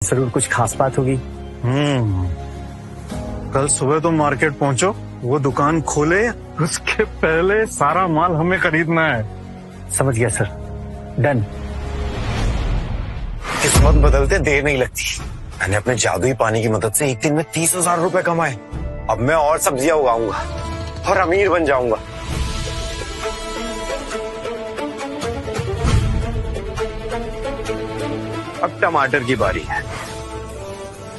जरूर कुछ खास बात होगी। कल सुबह तुम मार्केट पहुंचो, वो दुकान खोले उसके पहले सारा माल हमें खरीदना है। समझ गया सर, डन। किस्मत बदलते देर नहीं लगती। मैंने अपने जादुई पानी की मदद से एक दिन में 30,000 रुपए कमाए। अब मैं और सब्जियां उगाऊंगा और अमीर बन जाऊंगा। अब टमाटर की बारी है,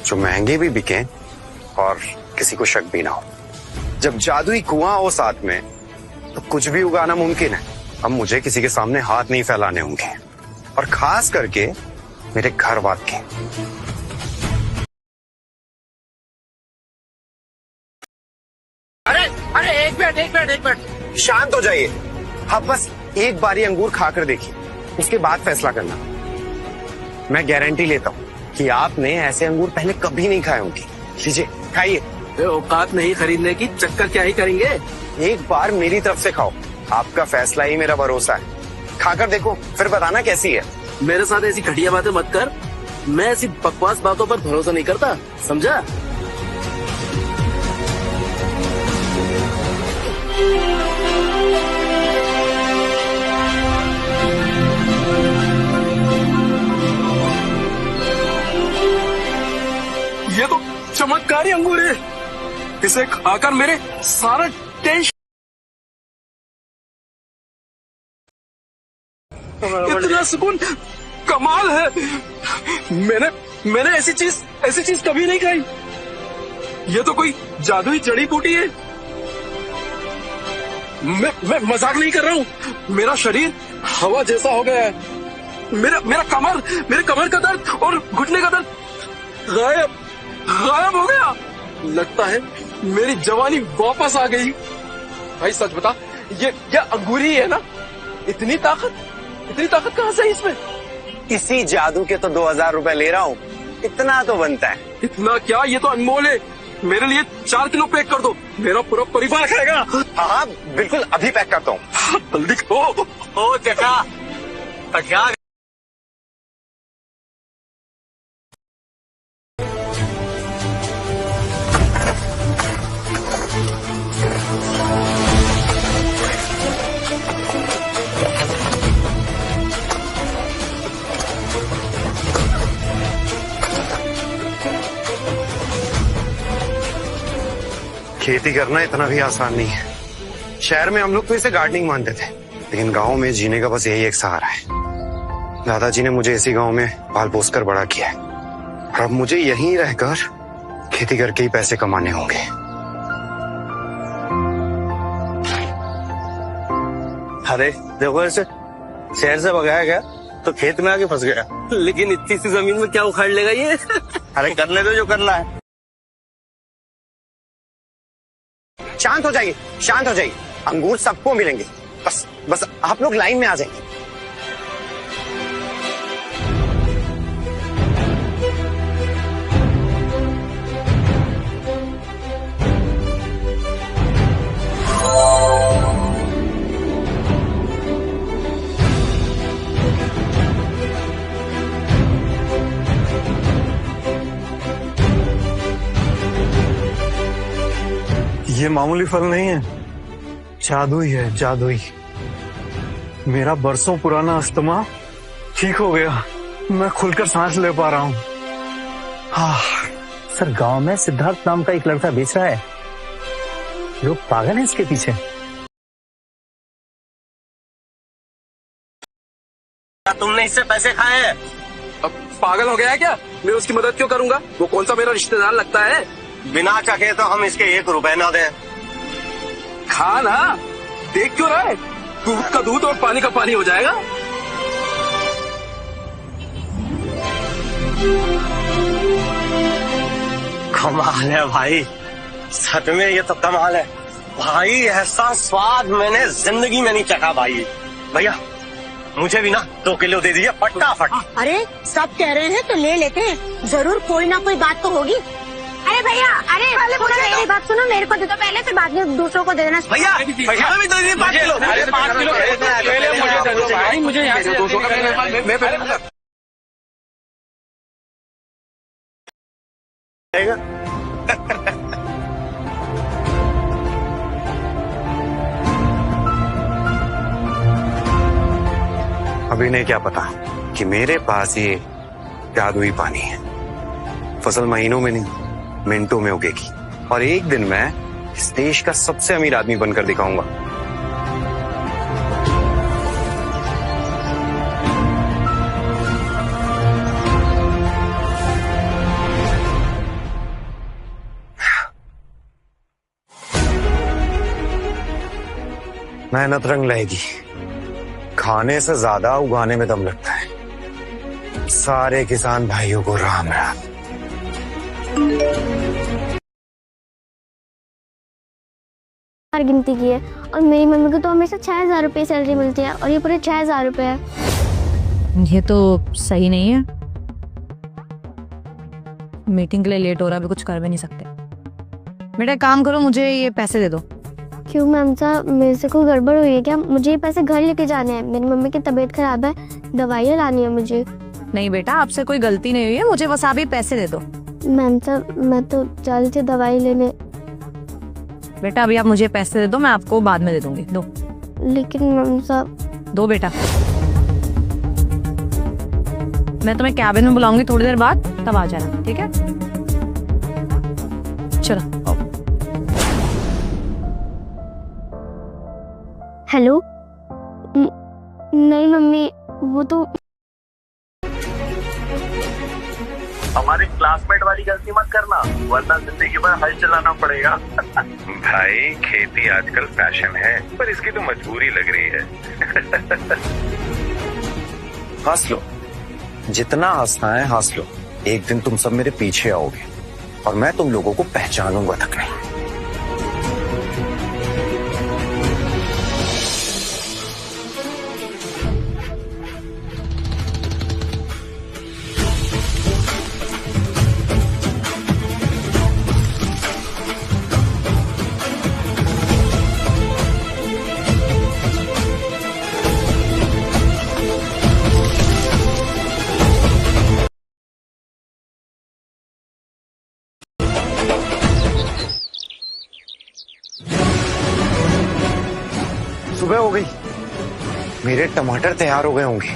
जो महंगे भी बिके और किसी को शक भी ना हो। जब जादुई कुआं हो साथ में तो कुछ भी उगाना मुमकिन है। अब मुझे किसी के सामने हाथ नहीं फैलाने होंगे, और खास करके मेरे घर बात के। अरे एक मिनट शांत हो जाइए। आप बस एक बारी अंगूर खाकर देखिए, उसके बाद फैसला करना। मैं गारंटी लेता हूँ कि आपने ऐसे अंगूर पहले कभी नहीं खाए होंगे। लीजिए खाइए। औकात नहीं खरीदने की, चक्कर क्या ही करेंगे। एक बार मेरी तरफ से खाओ, आपका फैसला ही मेरा भरोसा है। खाकर देखो, फिर बताना कैसी है। मेरे साथ ऐसी घटिया बातें मत कर। मैं ऐसी बकवास बातों पर भरोसा नहीं करता, समझा। ये तो चमत्कारी अंगूर है। इसे खाकर मेरे सारा टेंशन, इतना सुकून, कमाल है। मैंने ऐसी चीज कभी नहीं खाई। ये तो कोई जादुई जड़ी बूटी है। मैं मजाक नहीं कर रहा हूँ। मेरा शरीर हवा जैसा हो गया है। मेरे कमर का दर्द और घुटने का दर्द गायब हो गया। लगता है मेरी जवानी वापस आ गई। भाई सच बता, ये अंगूरी है ना? इतनी ताकत कहाँ से इसमें? इसी जादू के तो 2,000 रुपए ले रहा हूँ। इतना तो बनता है। इतना क्या, ये तो अनमोल है। मेरे लिए 4 किलो पैक कर दो, मेरा पूरा परिवार खाएगा। हाँ बिल्कुल, अभी पैक करता हूँ। जल्दी करो। ओ चाचा, क्या खेती करना इतना भी आसान नहीं है। शहर में हम लोग तो इसे गार्डनिंग मानते थे, लेकिन गांव में जीने का बस यही एक सहारा है। दादाजी ने मुझे इसी गांव में पाल पोस कर बड़ा किया है, और अब मुझे यहीं रहकर खेती करके ही पैसे कमाने होंगे। अरे देखो, ऐसे शहर से भगाया गया तो खेत में आके फंस गया। लेकिन इतनी सी जमीन में क्या उखाड़ लेगा ये। अरे करने दो जो करना है। शांत हो जाइए। अंगूर सबको मिलेंगे, बस आप लोग लाइन में आ जाइए। ये मामूली फल नहीं है, जादुई है, जादुई। मेरा बरसों पुराना अस्थमा ठीक हो गया। मैं खुलकर सांस ले पा रहा हूँ। सर, गांव में सिद्धार्थ नाम का एक लड़का बेच रहा है। लोग पागल हैं इसके पीछे। तुमने इससे पैसे खाए हैं? अब पागल हो गया है क्या? मैं उसकी मदद क्यों करूंगा? वो कौन सा मेरा रिश्तेदार लगता है? बिना चखे तो हम इसके 1 रुपए ना दें। खा ना, देख क्यों रहा है? दूध का दूध और पानी का पानी हो जाएगा। कमाल है भाई, सच में ये तो कमाल है भाई। ऐसा स्वाद मैंने जिंदगी में नहीं चखा भाई। भैया मुझे भी ना 2 किलो दे दीजिए फटाफट। अरे सब कह रहे हैं तो ले लेते हैं, जरूर कोई ना कोई बात तो होगी। अरे भैया, अरे मेरी बात सुनो, मेरे को दे दो पहले, फिर बाद में दूसरों को दे देना। भैया भी दे दीजिए 5 किलो। अरे 5 किलो मुझे यहाँ से आएगा। अभी नहीं क्या पता कि मेरे पास ये जादुई पानी है। फसल महीनों में नहीं, मिनटों में उगेगी और एक दिन मैं इस देश का सबसे अमीर आदमी बनकर दिखाऊंगा। मेहनत रंग लाएगी। खाने से ज्यादा उगाने में दम लगता है। सारे किसान भाइयों को राम राम। गिनती की है और मेरी मम्मी को तो हमेशा 6,000 रुपये सैलरी मिलती है और ये पूरे 6,000 रुपये है। ये तो सही नहीं है। मीटिंग के लिए लेट हो रहा है, अभी कुछ कर भी नहीं सकते। बेटा एक काम करो, मुझे ये पैसे दे दो। क्यों मैम साहब, मेरे से कोई गड़बड़ हुई है क्या? मुझे ये पैसे घर लेके जाने हैं। मेरी मम्मी की तबीयत खराब है, दवाइयाँ लानी है मुझे। नहीं बेटा, आपसे कोई गलती नहीं हुई है, मुझे बस आप ही पैसे दे दो। मैम साहब मैं तो जा रही थी दवाई लेने। बेटा अभी आप मुझे पैसे दे दो, मैं आपको बाद में दे दूंगी। दो। लेकिन मैम साहब। दो बेटा। मैं तुम्हें कैबिन में बुलाऊंगी थोड़ी देर बाद, तब आ जाना, ठीक है? चलो। हेलो। नहीं मम्मी, वो तो हमारे क्लासमेट वाली गलती मत करना, वरना जिंदगी भर हल चलाना पड़ेगा। भाई खेती आजकल फैशन है, पर इसकी तो मजबूरी लग रही है। हंस लो, जितना हंसना है हंस लो। एक दिन तुम सब मेरे पीछे आओगे और मैं तुम लोगों को पहचानूंगा तक नहीं। सुबह हो गई, मेरे टमाटर तैयार हो गए होंगे।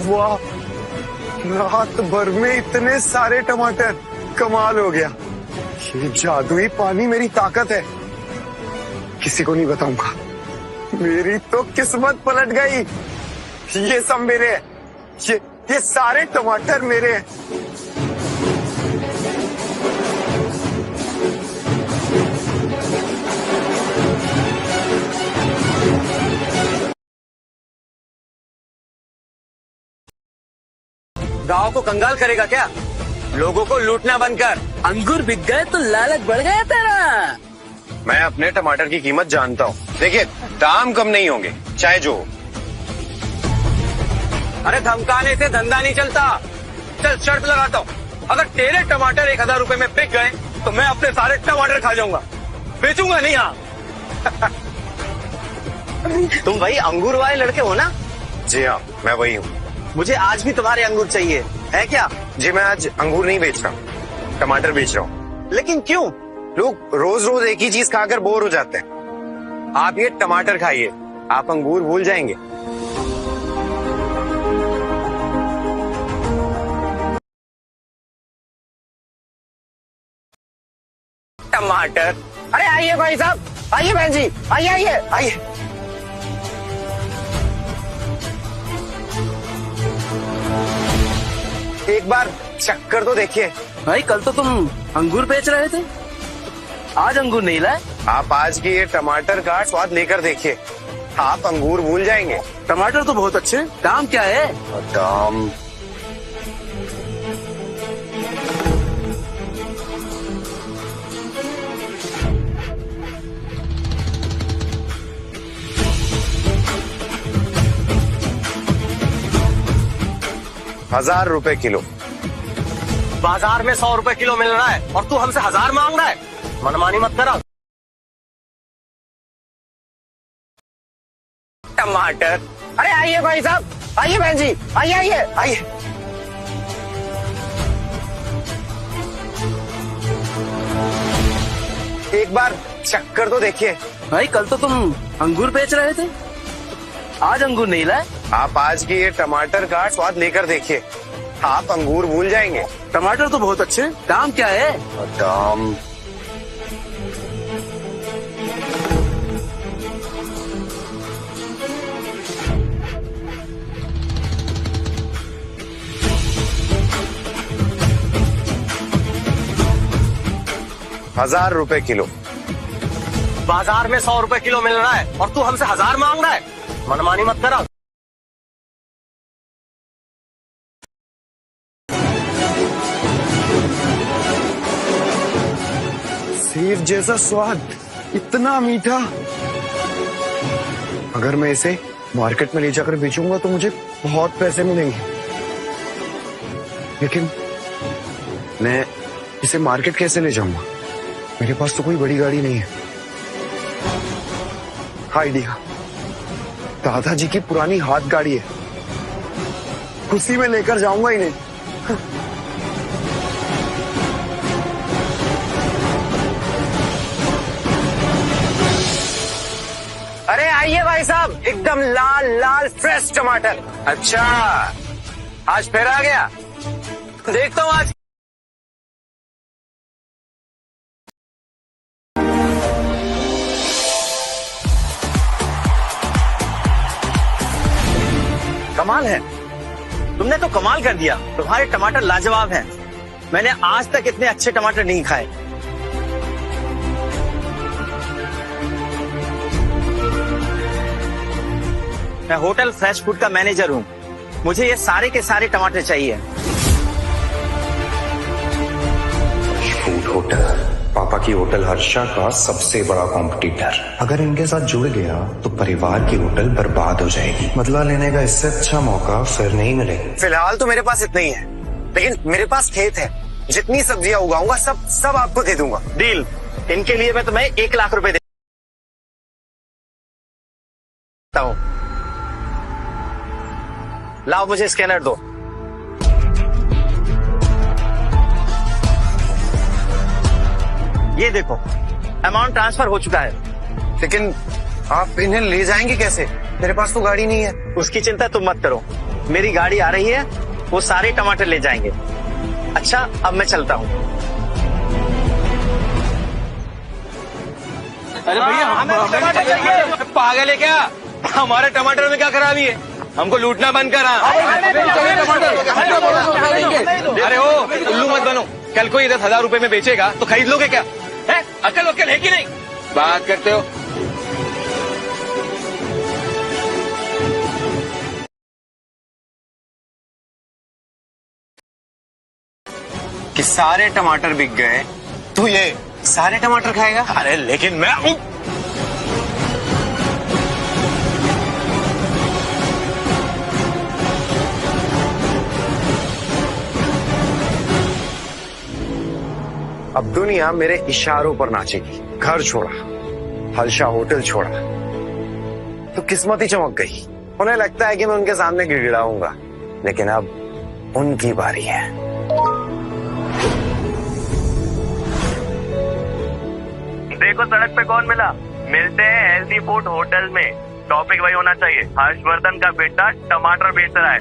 वाह, रात भर में इतने सारे टमाटर, कमाल हो गया। ये जादुई पानी मेरी ताकत है, किसी को नहीं बताऊंगा। मेरी तो किस्मत पलट गई। ये सब मेरे हैं, ये सारे टमाटर मेरे हैं। गांव को कंगाल करेगा क्या? लोगों को लूटना बंद कर। अंगूर बिक गए तो लालच बढ़ गया तेरा। मैं अपने टमाटर की कीमत जानता हूँ। देखिए, दाम कम नहीं होंगे चाहे जो हो। अरे धमकाने से धंधा नहीं चलता। चल शर्त लगाता हूँ, अगर तेरे टमाटर 1,000 रुपए में बिक गए तो मैं अपने सारे टमाटर खा जाऊंगा, बेचूंगा नहीं। हाँ तुम वही अंगूर वाले लड़के हो ना? जी हाँ, मैं वही हूँ। मुझे आज भी तुम्हारे अंगूर चाहिए, है क्या? जी मैं आज अंगूर नहीं बेच रहा हूँ, टमाटर बेच रहा हूँ। लेकिन क्यों? लोग रोज रोज एक ही चीज खाकर बोर हो जाते हैं। आप ये टमाटर खाइए, आप अंगूर भूल जाएंगे। टमाटर। अरे आइए भाई साहब, आइए बहन जी, आइए आइए आइए। एक बार चक्कर तो देखिए। भाई कल तो तुम अंगूर बेच रहे थे, आज अंगूर नहीं लाए। आप आज की ये टमाटर का स्वाद लेकर देखिए, आप अंगूर भूल जाएंगे। टमाटर तो बहुत अच्छे, दाम क्या है? दाम ₹1,000 किलो। बाजार में 100 रुपए किलो मिल रहा है और तू हमसे 1,000 मांग रहा है? मनमानी मत करा। टमाटर। अरे आइए भाई साहब, आइए बहन जी, आइए आइए आइए। एक बार चक्कर तो देखिए। भाई कल तो तुम अंगूर बेच रहे थे, आज अंगूर नहीं लाए। आप आज की ये टमाटर का स्वाद लेकर देखिए, आप अंगूर भूल जाएंगे। टमाटर तो बहुत अच्छे, दाम क्या है? दाम ₹1000 किलो। बाजार में 100 रुपए किलो मिल रहा है और तू हमसे 1000 मांग रहा है। मनमानी मत करा। सेब जैसा स्वाद, इतना मीठा। अगर मैं इसे मार्केट में ले जाकर बेचूंगा तो मुझे बहुत पैसे मिलेंगे, लेकिन मैं इसे मार्केट कैसे ले जाऊंगा? मेरे पास तो कोई बड़ी गाड़ी नहीं है। आइडिया, दादाजी की पुरानी हाथ गाड़ी है, उसी में लेकर जाऊंगा इन्हें। अरे आइए भाई साहब, एकदम लाल लाल फ्रेश टमाटर। अच्छा, आज फिर आ गया, देखता हूँ आज। कमाल है, तुमने तो कमाल कर दिया। तुम्हारे टमाटर लाजवाब हैं। मैंने आज तक इतने अच्छे टमाटर नहीं खाए। मैं होटल फ्रेश फूड का मैनेजर हूँ, मुझे ये सारे के सारे टमाटर चाहिए। फूड होटल, पापा की होटल हर्षा का सबसे बड़ा कॉम्पिटिटर। अगर इनके साथ जुड़ गया तो परिवार की होटल बर्बाद हो जाएगी। बदला लेने का इससे अच्छा मौका फिर नहीं मिलेगा। फिलहाल तो मेरे पास इतना ही है, लेकिन मेरे पास खेत है, जितनी सब्जियां उगाऊंगा सब आपको दे दूंगा। डील। इनके लिए मैं तुम्हें 1 लाख रुपए देता हूँ। लाओ, मुझे स्कैनर दो। ये देखो, अमाउंट ट्रांसफर हो चुका है। लेकिन आप इन्हें ले जाएंगे कैसे? मेरे पास तो गाड़ी नहीं है। उसकी चिंता तुम मत करो, मेरी गाड़ी आ रही है, वो सारे टमाटर ले जाएंगे। अच्छा, अब मैं चलता हूँ। अरे भैया, पागल है क्या? हमारे टमाटर में क्या खराबी है? हमको लूटना बंद करा। अरे ओ उल्लू मत बनो, कल को ये 10,000 रुपए में बेचेगा तो खरीद लोगे क्या? है अकल वक्ल है कि नहीं? बात करते हो। कि सारे टमाटर बिक गए, तू ये सारे टमाटर खाएगा? अरे लेकिन मैं हूं। अब दुनिया मेरे इशारों पर नाचेगी। घर छोड़ा, हर्षा होटल छोड़ा, तो किस्मत ही चमक गई। उन्हें लगता है कि मैं उनके सामने गिड़गिड़ाऊंगा, लेकिन अब उनकी बारी है। देखो सड़क पे कौन मिला। मिलते हैं हेल्दी फूड होटल में। टॉपिक वही होना चाहिए, हर्षवर्धन का बेटा टमाटर बेच रहा है।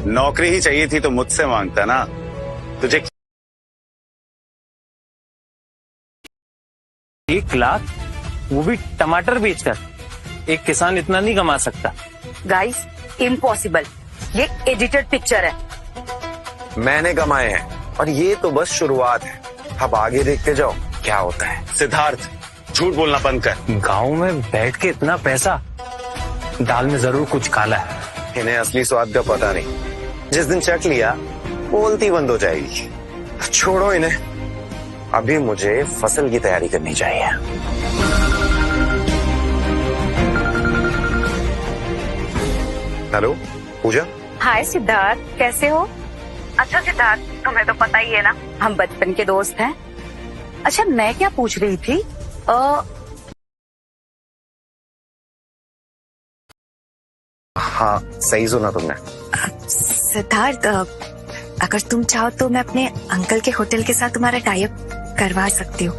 नौकरी ही चाहिए थी तो मुझसे मांगता ना। तुझे 1 लाख, वो भी टमाटर बेचकर? एक किसान इतना नहीं कमा सकता। Guys, impossible. ये एडिटेड पिक्चर है। मैंने कमाए हैं और ये तो बस शुरुआत है। अब आगे देखते जाओ क्या होता है। सिद्धार्थ, झूठ बोलना बंद कर। गांव में बैठ के इतना पैसा, दाल में जरूर कुछ काला है। इन्हें असली स्वाद का पता नहीं। जिस दिन चख लिया बोलती बंद हो जाएगी। छोड़ो इन्हें, अभी मुझे फसल की तैयारी करनी चाहिए। हेलो पूजा। हाय सिद्धार्थ, कैसे हो? अच्छा सिद्धार्थ, तुम्हें तो पता ही है ना, हम बचपन के दोस्त हैं। अच्छा, मैं क्या पूछ रही थी, हाँ सही सुना तुमने। सिद्धार्थ, अगर तुम चाहो तो मैं अपने अंकल के होटल के साथ तुम्हारा टाई अप करवा सकती हूँ।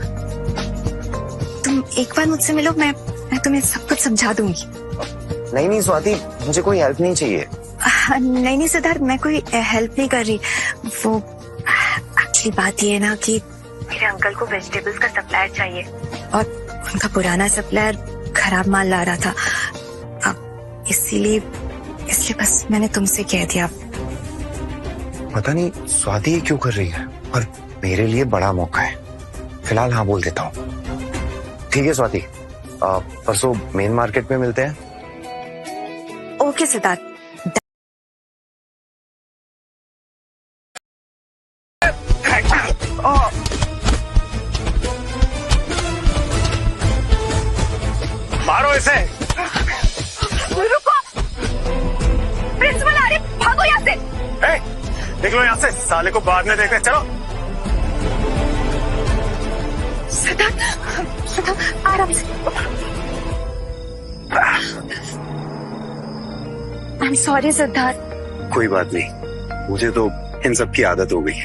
तुम एक बार मुझसे मिलो, मैं तुम्हें सब कुछ समझा दूंगी। नहीं स्वाति, मुझे कोई हेल्प नहीं चाहिए। नहीं सिद्धार्थ, मैं कोई हेल्प नहीं कर रही। वो एक्चुअली बात ये है ना कि मेरे अंकल को वेजिटेबल्स का सप्लायर चाहिए और उनका पुराना सप्लायर खराब माल ला रहा था। अब इसलिए बस मैंने तुमसे कह दिया। पता नहीं स्वाति ये क्यों कर रही है, और मेरे लिए बड़ा मौका है। फिलहाल हाँ बोल देता हूँ। ठीक है स्वाति, परसों मेन मार्केट में मिलते हैं। ओके सिद्धार्थ। मारो इसे। रुको, प्रिंसिपल आ रहे, भागो यहाँ से। देख लो यहाँ से, साले को बाद में देखते। चलो सिद्धार्थ, आराम से। I am sorry Siddharth. कोई बात नहीं, मुझे तो इन सब की आदत हो गई।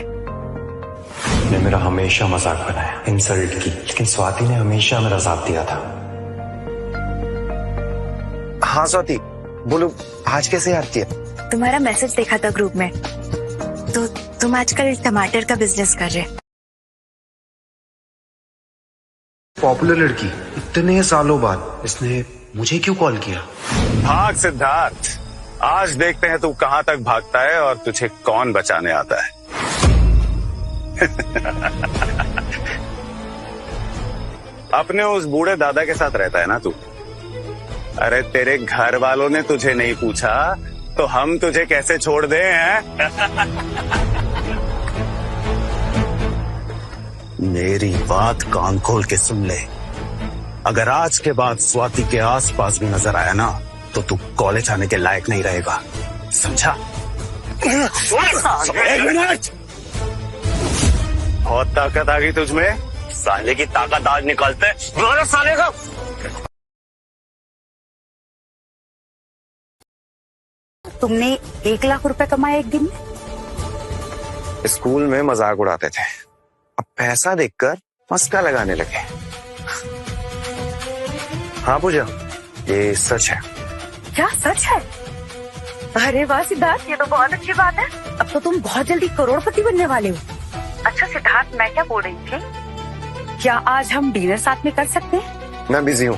ने मेरा हमेशा मजाक बनाया, इंसल्ट की, लेकिन स्वाति ने हमेशा मेरा साथ दिया था। हाँ स्वाति बोलो, आज कैसे याद किया? तुम्हारा मैसेज देखा था ग्रुप में, तो तुम आजकल टमाटर का बिजनेस कर रहे। पॉपुलर लड़की, इतने सालों बाद इसने मुझे क्यों कॉल किया? भाग सिद्धार्थ, आज देखते हैं तू कहां तक भागता है और तुझे कौन बचाने आता है। अपने उस बूढ़े दादा के साथ रहता है ना तू? अरे तेरे घर वालों ने तुझे नहीं पूछा तो हम तुझे कैसे छोड़ दे हैं? मेरी बात कान खोल के सुन ले। अगर आज के बाद स्वाति के आसपास भी नजर आया ना तो तू कॉलेज आने के लायक नहीं रहेगा, समझा? एक मिनट, बहुत ताकत आ गई तुझमें। साले की ताकत आज निकालते हैं साले का। तुमने 1 लाख रुपए कमाए एक दिन में? स्कूल में मजाक उड़ाते थे, अब पैसा देखकर मस्का लगाने लगे। हाँ पूजा, ये सच है। क्या सच है? अरे वाह सिद्धार्थ, ये तो बहुत अच्छी बात है। अब तो तुम बहुत जल्दी करोड़पति बनने वाले हो। अच्छा सिद्धार्थ, मैं क्या बोल रही थी, क्या आज हम डिनर साथ में कर सकते हैं? मैं बिजी हूँ,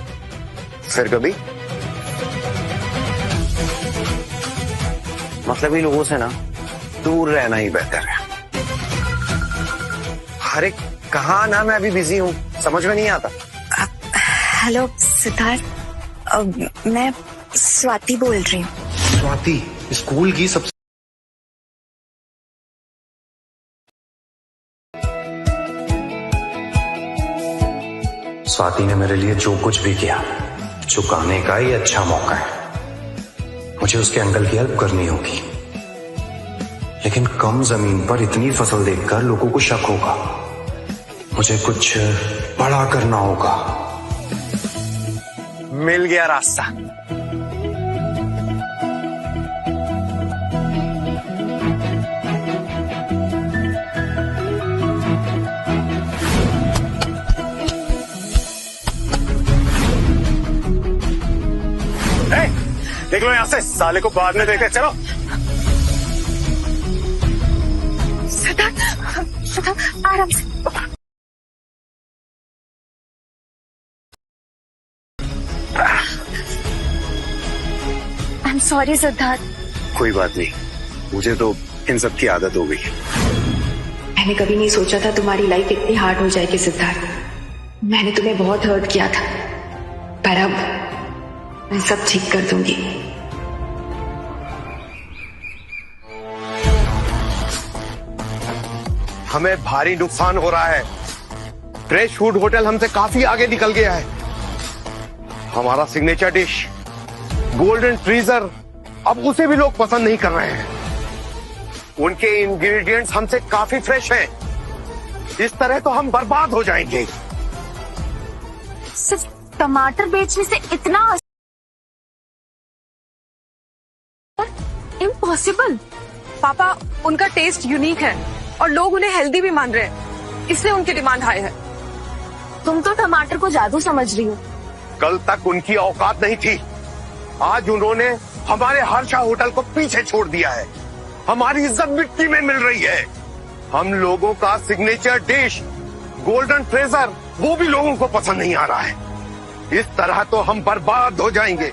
फिर कभी। मतलबी लोगों से ना दूर रहना ही बेहतर है। अरे कहाँ ना, मैं अभी बिजी हूँ, समझ में नहीं आता। हेलो सिद्धार्थ, मैं स्वाति बोल रही हूँ। स्वाति स्कूल की सबसे स्वाति ने मेरे लिए जो कुछ भी किया, चुकाने का ये अच्छा मौका है। मुझे उसके अंकल की हेल्प करनी होगी, लेकिन कम जमीन पर इतनी फसल देखकर लोगों को शक होगा। मुझे कुछ बड़ा करना होगा। मिल गया रास्ता। देख लो यहाँ से, साले को बाद में देखे। चलो सिद्धार्थ, आराम से। I am sorry Siddharth. कोई बात नहीं, मुझे तो इन सब की आदत हो गई। मैंने कभी नहीं सोचा था तुम्हारी लाइफ इतनी हार्ड हो जाएगी सिद्धार्थ। मैंने तुम्हें बहुत हर्ट किया था, पर अब मैं सब ठीक कर दूंगी। हमें भारी नुकसान हो रहा है। फ्रेश फूड होटल हमसे काफी आगे निकल गया है। हमारा सिग्नेचर डिश गोल्डन फ्रीजर, अब उसे भी लोग पसंद नहीं कर रहे हैं। उनके इंग्रेडिएंट्स हमसे काफी फ्रेश हैं। इस तरह तो हम बर्बाद हो जाएंगे। सिर्फ टमाटर बेचने से इतना इम्पॉसिबल। पापा, उनका टेस्ट यूनिक है और लोग उन्हें हेल्दी भी मान रहे हैं, इसलिए उनकी डिमांड हाई है। तुम तो टमाटर को जादू समझ रही हो। कल तक उनकी औकात नहीं थी, आज उन्होंने हमारे हर्षा होटल को पीछे छोड़ दिया है। हमारी इज्जत मिट्टी में मिल रही है। हम लोगों का सिग्नेचर डिश गोल्डन ट्रेजर, वो भी लोगों को पसंद नहीं आ रहा है। इस तरह तो हम बर्बाद हो जाएंगे।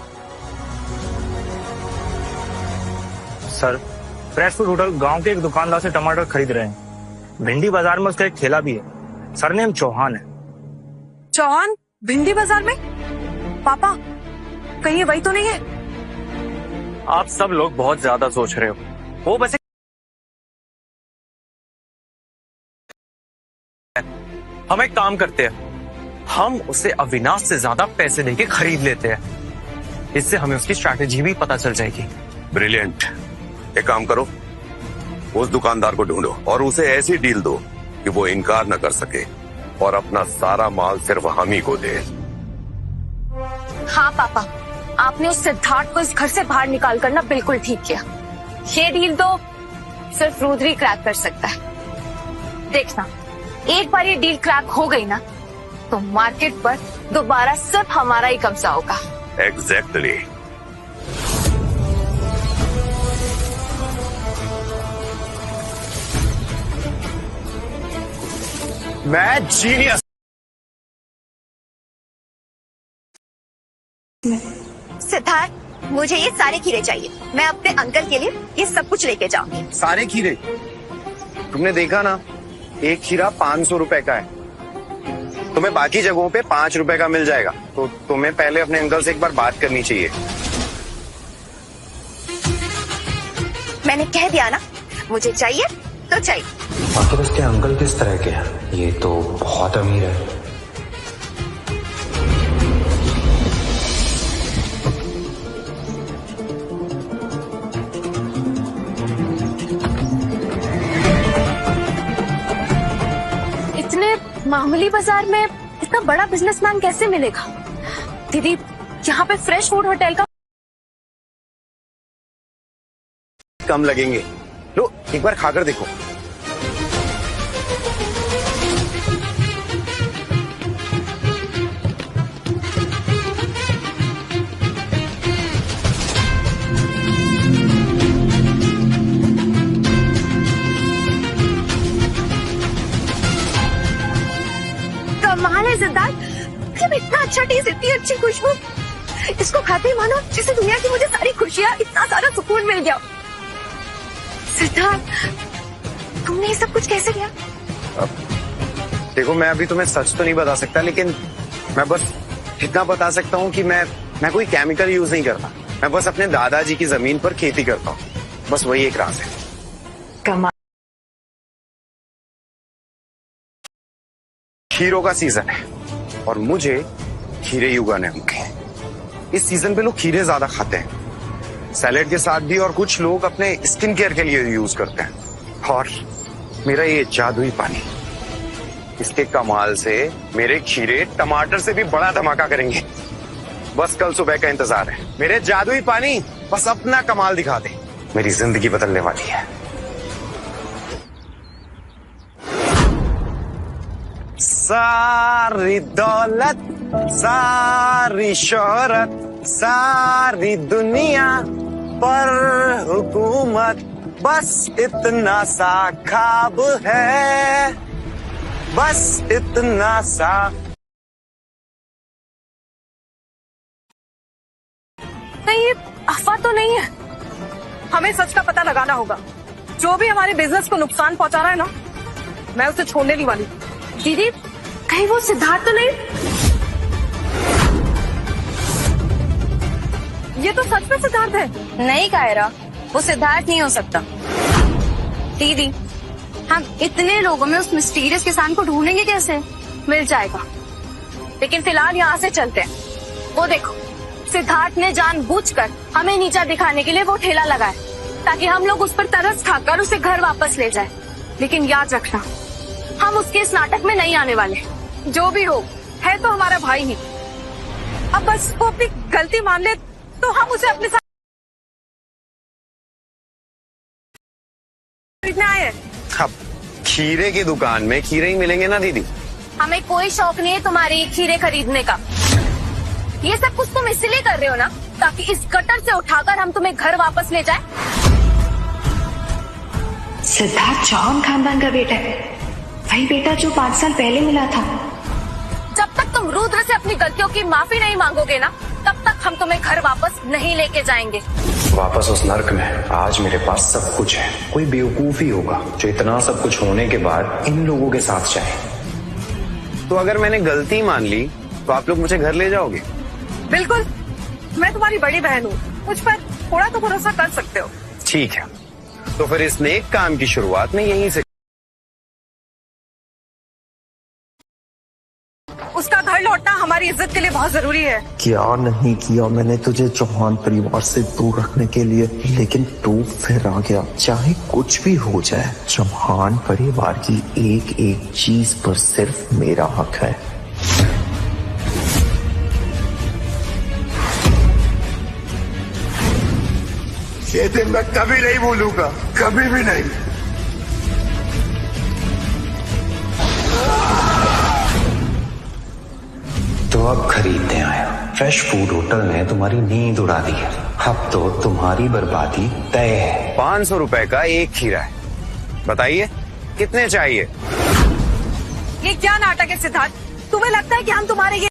सर, फ्रेश फूड होटल गांव के एक दुकानदार से टमाटर खरीद रहे हैं। भिंडी बाजार में उसका एक ठेला भी है। सरनेम चौहान है। चौहान? भिंडी बाजार में? पापा, कहीं ये वही तो नहीं है? आप सब लोग बहुत ज्यादा सोच रहे हो। वो बस हम एक काम करते हैं, हम उसे अविनाश से ज्यादा पैसे देके खरीद लेते हैं। इससे हमें उसकी स्ट्रैटेजी भी पता चल जाएगी। ब्रिलियंट। एक काम करो, उस दुकानदार को ढूंढो और उसे ऐसी डील दो कि वो इनकार न कर सके और अपना सारा माल सिर्फ हम ही को दे। हाँ पापा, आपने उस सिद्धार्थ को इस घर से बाहर निकाल कर ना बिल्कुल ठीक किया। ये डील तो सिर्फ रुद्र ही क्रैक कर सकता है। देखना, एक बार ये डील क्रैक हो गई ना तो मार्केट पर दोबारा सिर्फ हमारा ही कब्जा होगा। एग्जैक्टली। मैं जीनियस। सिद्धार्थ, मुझे ये सारे खीरे चाहिए। मैं अपने अंकल के लिए ये सब कुछ लेके जाऊंगी। सारे खीरे? तुमने देखा ना, एक खीरा 500 रुपए का है। तुम्हें बाकी जगहों पे 5 रुपए का मिल जाएगा। तो तुम्हें पहले अपने अंकल से एक बार बात करनी चाहिए। मैंने कह दिया ना, मुझे चाहिए तो चाहिए। आखिर उसके अंकल किस तरह के हैं? ये तो बहुत अमीर है। इतने मामूली बाजार में इतना बड़ा बिजनेसमैन कैसे मिलेगा? दीदी, यहाँ पे फ्रेश फूड होटल का कम लगेंगे। लो, एक बार खाकर देखो। कमाल है सिद्धार्थ, जब इतना अच्छा टेस्ट, इतनी अच्छी खुशबू, इसको खाते ही मानो जैसे दुनिया की मुझे सारी खुशियाँ, इतना सारा सुकून मिल गया। सिद्धार्थ, तुमने ये सब कुछ कैसे किया? देखो, मैं अभी तुम्हें सच तो नहीं बता सकता, लेकिन मैं बस इतना बता सकता हूँ कि मैं कोई केमिकल यूज नहीं करता। मैं बस अपने दादाजी की जमीन पर खेती करता हूँ। बस वही एक राज है। कमाल। खीरों का सीजन है और मुझे खीरे ही उगाने होंगे। इस सीजन पे लोग खीरे ज्यादा खाते हैं, सैलेड के साथ भी, और कुछ लोग अपने स्किन केयर के लिए यूज करते हैं। और मेरा ये जादुई पानी, इसके कमाल से मेरे खीरे टमाटर से भी बड़ा धमाका करेंगे। बस कल सुबह का इंतजार है। मेरे जादुई पानी बस अपना कमाल दिखा दे, मेरी जिंदगी बदलने वाली है। सारी दौलत, सारी शोहरत, सारी दुनिया पर हुकूमत, बस इतना सा ख्वाब है, बस इतना सा। नहीं, ये अफवाह तो नहीं है। हमें सच का पता लगाना होगा। जो भी हमारे बिजनेस को नुकसान पहुंचा रहा है ना, मैं उसे छोड़ने नहीं वाली। दीदी, कहीं वो सिद्धार्थ तो नहीं? ये तो सच में सिद्धार्थ है। नहीं कायरा, वो सिद्धार्थ नहीं हो सकता। दीदी, हम इतने लोगों में उस मिस्टीरियस किसान को ढूंढेंगे कैसे? मिल जाएगा, लेकिन फिलहाल यहाँ से चलते हैं। वो देखो, सिद्धार्थ ने जानबूझकर हमें नीचा दिखाने के लिए वो ठेला लगाया ताकि हम लोग उस पर तरस खाकर उसे घर वापस ले जाए। लेकिन याद रखना, हम उसके इस नाटक में नहीं आने वाले। जो भी हो, है तो हमारा भाई ही। अब बस वो अपनी गलती मान ले तो हम उसे अपने साथ खीरे की दुकान में खीरे ही मिलेंगे ना दीदी। हमें कोई शौक नहीं है तुम्हारे खीरे खरीदने का। ये सब कुछ तुम इसलिए कर रहे हो ना ताकि इस गटर से उठाकर हम तुम्हें घर वापस ले जाए। सिद्धार्थ चौहान खानदान का बेटा है, वही बेटा जो 5 साल पहले मिला था। जब तक तुम रुद्र से अपनी गलतियों की माफी नहीं मांगोगे ना, तब तक हम तुम्हें घर वापस नहीं लेके जाएंगे। वापस उस नर्क में आज मेरे पास सब कुछ है। कोई बेवकूफ ही होगा जो इतना सब कुछ होने के बाद इन लोगों के साथ जाए। तो अगर मैंने गलती मान ली तो आप लोग मुझे घर ले जाओगे? बिल्कुल, मैं तुम्हारी बड़ी बहन हूँ, मुझ पर थोड़ा तो भरोसा कर सकते हो। ठीक है, तो फिर इस नेक काम की शुरुआत में यहीं से। उसका घर लौटना हमारी इज्जत के लिए बहुत जरूरी है। क्या नहीं किया मैंने तुझे चौहान परिवार से दूर रखने के लिए, लेकिन तू फिर आ गया। चाहे कुछ भी हो जाए, चौहान परिवार की एक एक चीज पर सिर्फ मेरा हक है। ये दिन मैं कभी नहीं भूलूंगा, कभी भी नहीं। तो अब खरीदने आया। फ्रेश फूड होटल ने तुम्हारी नींद उड़ा दी है। अब तो तुम्हारी बर्बादी तय है। 500 रुपए का एक खीरा है, बताइए कितने चाहिए? ये क्या नाटक है सिद्धार्थ? तुम्हें लगता है कि हम तुम्हारे ये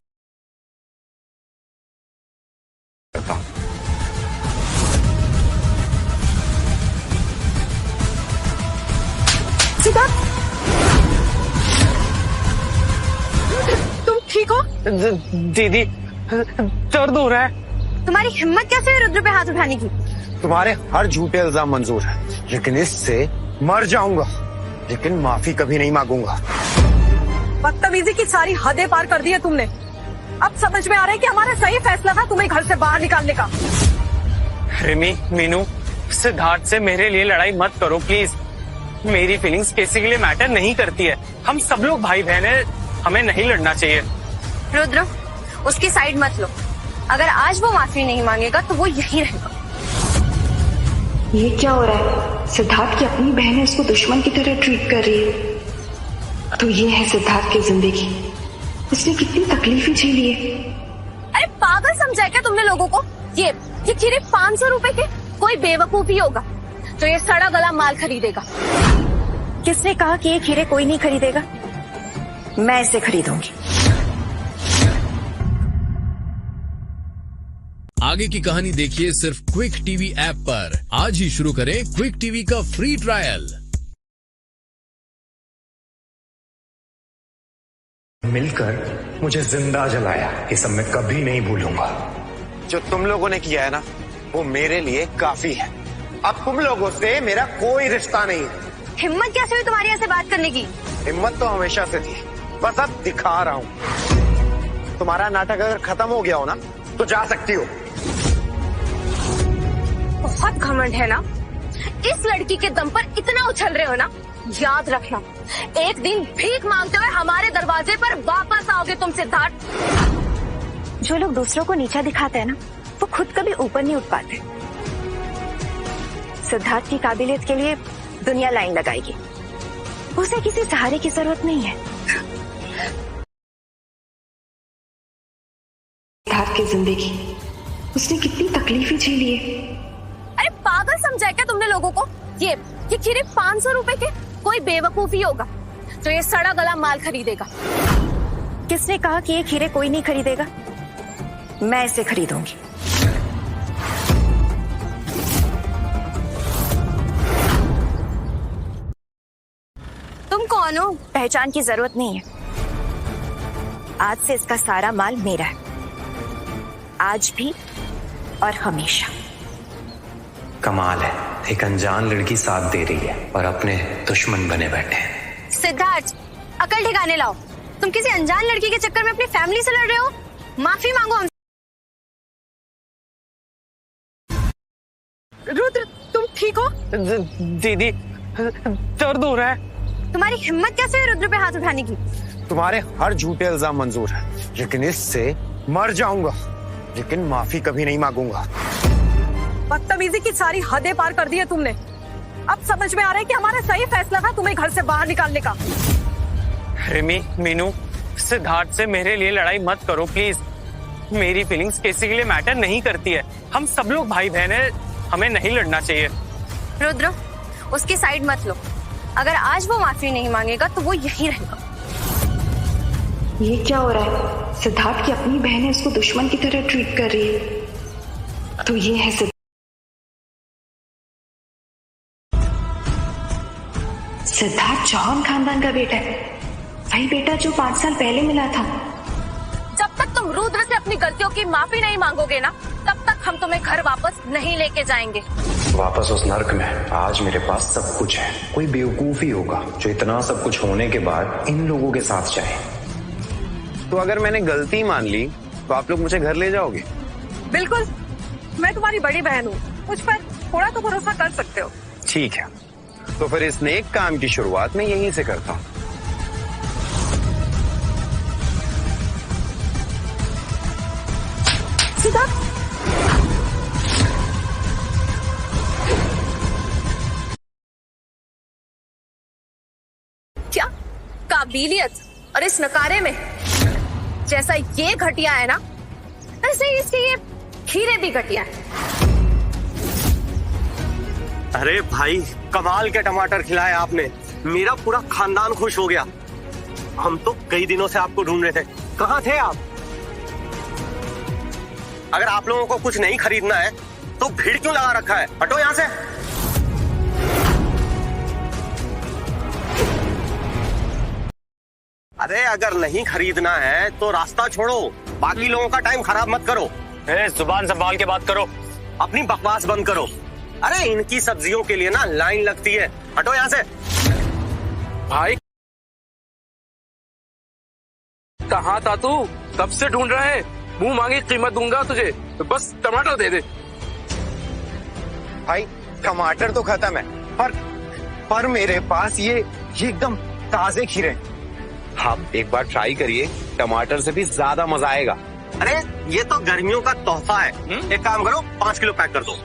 सिद्धार्थ, तुम ठीक हो? दीदी दर्द हो रहा है। तुम्हारी हिम्मत कैसे हुई रुद्र पे हाथ उठाने की? तुम्हारे हर झूठे इल्जाम मंजूर है, लेकिन इससे मर जाऊंगा, लेकिन माफी कभी नहीं मांगूंगा। बदतमीजी की सारी हदें पार कर दी है तुमने। अब समझ में आ रहा है कि हमारा सही फैसला था तुम्हें घर से बाहर निकालने का। रिमी, मीनू, सिद्धार्थ से मेरे लिए लड़ाई मत करो प्लीज। मेरी फीलिंग्स किसी के लिए मैटर नहीं करती है। हम सब लोग भाई बहन हैं, हमें नहीं लड़ना चाहिए। रुद्र, उसकी साइड मत लो। अगर आज वो माफी नहीं मांगेगा तो वो यहीं रहेगा। ये क्या हो रहा है? सिद्धार्थ की अपनी बहन है, उसको दुश्मन की तरह ट्रीट कर रही है। तो ये है सिद्धार्थ की जिंदगी, उसने कितनी तकलीफें झेली है। अरे पागल समझा क्या तुमने लोगों को? ये खीरे 500 रुपए के? कोई बेवकूफ ही होगा जो ये सड़ा गला माल खरीदेगा। किसने कहा कि ये खीरे कोई नहीं खरीदेगा? मैं इसे खरीदूंगी। आगे की कहानी देखिए सिर्फ क्विक टीवी ऐप पर। आज ही शुरू करें क्विक टीवी का फ्री ट्रायल। मिलकर मुझे जिंदा जलाया, ये सब मैं कभी नहीं भूलूंगा। जो तुम लोगों ने किया है ना, वो मेरे लिए काफी है। अब तुम लोगों से मेरा कोई रिश्ता नहीं है। हिम्मत कैसे हुई तुम्हारी ऐसे बात करने की? हिम्मत तो हमेशा से थी, बस अब दिखा रहा हूँ। तुम्हारा नाटक अगर खत्म हो गया हो ना, तो जा सकती हो। बहुत घमंड है ना? इस लड़की के दम पर इतना उछल रहे हो ना? याद रखना, एक दिन भीख मांगते हुए हमारे दरवाजे पर वापस आओगे तुम सिद्धार्थ। जो लोग दूसरों को नीचा दिखाते हैं ना, वो खुद कभी ऊपर नहीं उठ पाते। सिद्धार्थ की काबिलियत के लिए दुनिया लाइन लगाएगी, उसे किसी सहारे की जरूरत नहीं है। सिद्धार्थ की जिंदगी, उसने कितनी तकलीफें झेली है। अरे पागल समझा क्या तुमने लोगों को? ये खीरे 500 रुपए के? कोई बेवकूफ ही होगा जो ये सड़ा गला माल खरीदेगा। किसने कहा कि ये खीरे कोई नहीं खरीदेगा? मैं इसे खरीदूंगी। तुम कौन हो? पहचान की जरूरत नहीं है। आज से इसका सारा माल मेरा है, आज भी और हमेशा। कमाल है, एक अनजान लड़की साथ दे रही है और अपने दुश्मन बने बैठे हैं। सिद्धार्थ, अकल ठिकाने लाओ। तुम किसी अनजान लड़की के चक्कर में अपनी फैमिली से लड़ रहे हो। माफी मांगो हमसे। रुद्र, तुम ठीक हो? दीदी दर्द हो रहा है। तुम्हारी हिम्मत कैसे हुई रुद्र पे हाथ उठाने की? तुम्हारे हर झूठे इल्जाम मंजूर है, लेकिन इससे मर जाऊंगा, लेकिन माफी कभी नहीं मांगूंगा। बदतमीजी की सारी हदें पार कर दी है तुमने। अब समझ में आ रहा है कि हमारा सही फैसला था तुम्हें घर से बाहर निकालने का। रिमी, मीनू, सिद्धार्थ से मेरे लिए लड़ाई मत करो प्लीज। मेरी फीलिंग्स किसी के लिए मैटर नहीं करती है। हम सब लोग भाई बहन हैं, हमें नहीं लड़ना चाहिए। रुद्र, उसकी साइड मत लो। अगर आज वो माफी नहीं मांगेगा तो वो यही रहेगा। ये क्या हो रहा है? सिद्धार्थ की अपनी बहन है, उसको दुश्मन की तरह ट्रीट कर रही है। तो ये है सिद्धार्थ चौहान खानदान का बेटा है, वही बेटा जो 5 साल पहले मिला था। जब तक तुम रुद्र से अपनी गलतियों की माफी नहीं मांगोगे ना, तब तक हम तुम्हें घर वापस नहीं लेके जाएंगे। वापस उस नर्क में आज मेरे पास सब कुछ है। कोई बेवकूफ ही होगा जो इतना सब कुछ होने के बाद इन लोगों के साथ जाए। तो अगर मैंने गलती मान ली तो आप लोग मुझे घर ले जाओगे? बिल्कुल, मैं तुम्हारी बड़ी बहन हूँ, मुझ पर थोड़ा तो भरोसा कर सकते हो। ठीक है, तो फिर इस नेक काम की शुरुआत मैं यहीं से करता हूँ। सिद्धार्थ, क्या काबिलियत और इस नकारे में जैसा ये घटिया है ना, ऐसे ही इसके ये खीरे भी घटिया है। अरे भाई, कमाल के टमाटर खिलाए आपने, मेरा पूरा खानदान खुश हो गया। हम तो कई दिनों से आपको ढूंढ रहे थे, कहाँ थे आप? अगर आप लोगों को कुछ नहीं खरीदना है तो भीड़ क्यों लगा रखा है? हटो यहाँ से। अरे अगर नहीं खरीदना है तो रास्ता छोड़ो, बाकी लोगों का टाइम खराब मत करो। जुबान संभाल के बात करो, अपनी बकवास बंद करो। अरे इनकी सब्जियों के लिए ना लाइन लगती है, हटो यहाँ से। भाई कहाँ था तू? कब से ढूंढ रहा है? मुंह मांगी कीमत दूंगा तुझे, तो बस टमाटर दे दे। भाई टमाटर तो खत्म है, पर मेरे पास ये एकदम ताजे खीरे हैं। आप एक बार ट्राई करिए, टमाटर से भी ज्यादा मजा आएगा। अरे ये तो गर्मियों का तोहफा है। एक काम करो, 5 किलो पैक कर दो।